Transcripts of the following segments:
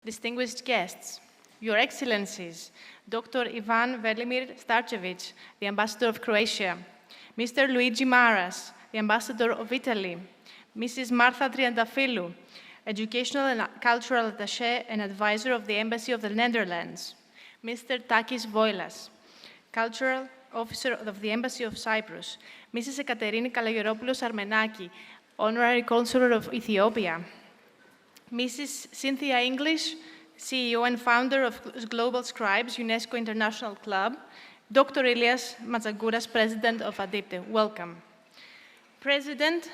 distinguished guests, Your Excellencies, Dr. Ivan Velimir Starcevic, the Ambassador of Croatia, Mr. Luigi Maras, the Ambassador of Italy, Mrs. Martha Triantafylou, Educational and Cultural Attaché and Advisor of the Embassy of the Netherlands, Mr. Takis Voilas, Cultural Officer of the Embassy of Cyprus, Mrs. Ekaterini Kalogeropoulos Armenaki, Honorary Consular of Ethiopia, Mrs. Cynthia English, CEO and founder of Global Scribes, UNESCO International Club, Dr. Ilias Matsagouras, President of ADIPTE. Welcome. President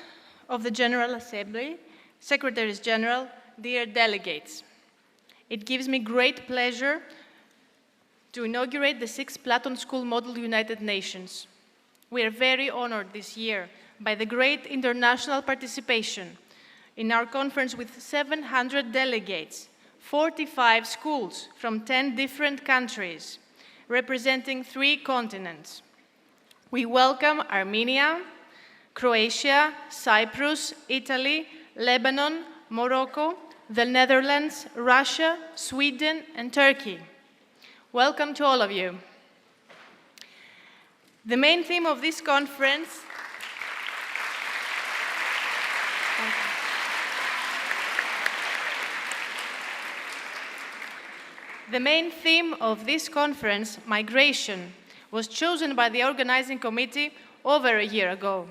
of the General Assembly, Secretaries General, dear delegates. It gives me great pleasure to inaugurate the 6th Platon School Model United Nations. We are very honored this year by the great international participation in our conference with 700 delegates, 45 schools from 10 different countries, representing 3 continents. We welcome Armenia, Croatia, Cyprus, Italy, Lebanon, Morocco, the Netherlands, Russia, Sweden, and Turkey. Welcome to all of you. The main theme of this conference migration, was chosen by the organizing committee over a year ago.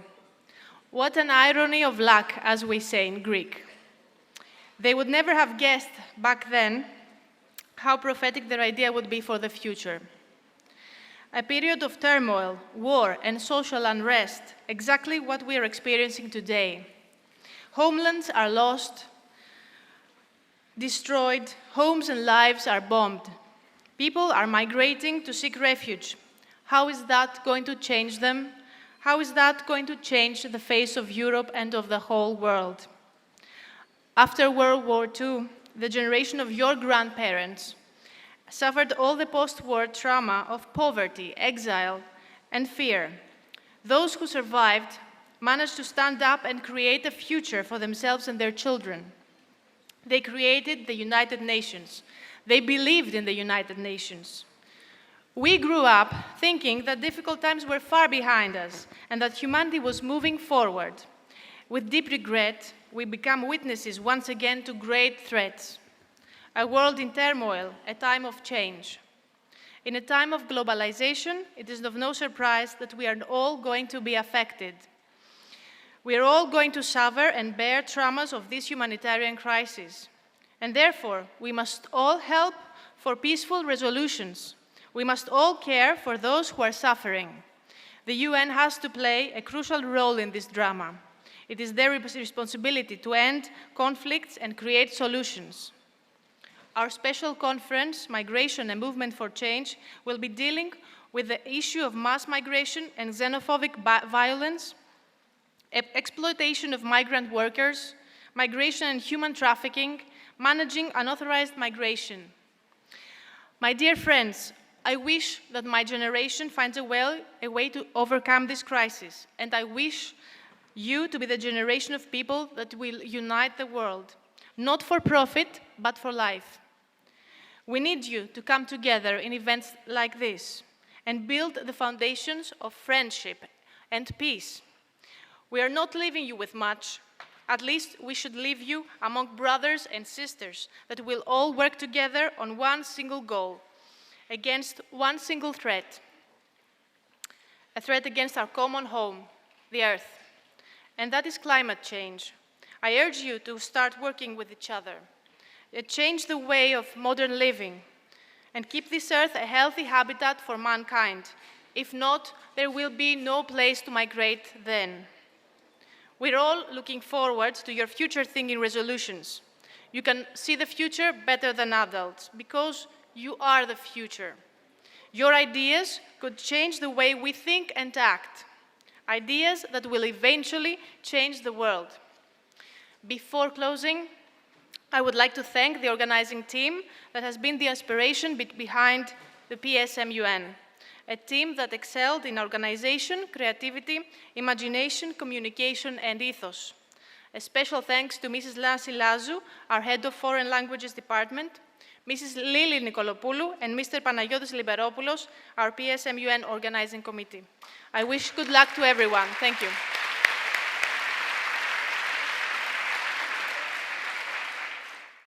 What an irony of luck, as we say in Greek. They would never have guessed back then how prophetic their idea would be for the future. A period of turmoil, war, and social unrest, exactly what we are experiencing today. Homelands are lost, destroyed, homes and lives are bombed. People are migrating to seek refuge. How is that going to change them? How is that going to change the face of Europe and of the whole world? After World War II, the generation of your grandparents suffered all the post-war trauma of poverty, exile, and fear. Those who survived managed to stand up and create a future for themselves and their children. They created the United Nations. They believed in the United Nations. We grew up thinking that difficult times were far behind us and that humanity was moving forward. With deep regret, we become witnesses once again to great threats. A world in turmoil, a time of change. In a time of globalization, it is of no surprise that we are all going to be affected. We are all going to suffer and bear traumas of this humanitarian crisis. And therefore, we must all help for peaceful resolutions. We must all care for those who are suffering. The UN has to play a crucial role in this drama. It is their responsibility to end conflicts and create solutions. Our special conference, Migration and Movement for Change, will be dealing with the issue of mass migration and xenophobic violence, exploitation of migrant workers, migration and human trafficking, managing unauthorized migration. My dear friends, I wish that my generation finds a way to overcome this crisis, and I wish you to be the generation of people that will unite the world, not for profit, but for life. We need you to come together in events like this and build the foundations of friendship and peace. We are not leaving you with much. At least we should leave you among brothers and sisters that will all work together on one single goal, against one single threat, a threat against our common home, the Earth, and that is climate change. I urge you to start working with each other, change the way of modern living, and keep this Earth a healthy habitat for mankind. If not, there will be no place to migrate then. We're all looking forward to your future thinking resolutions. You can see the future better than adults because you are the future. Your ideas could change the way we think and act. Ideas that will eventually change the world. Before closing, I would like to thank the organizing team that has been the inspiration behind the PSMUN, a team that excelled in organization, creativity, imagination, communication, and ethos. A special thanks to Mrs. Lansi Lazu, our head of Foreign Languages Department, Mrs. Lili Nikolopoulou, and Mr. Panagiotis Liberopoulos, our PSMUN Organizing Committee. I wish good luck to everyone. Thank you.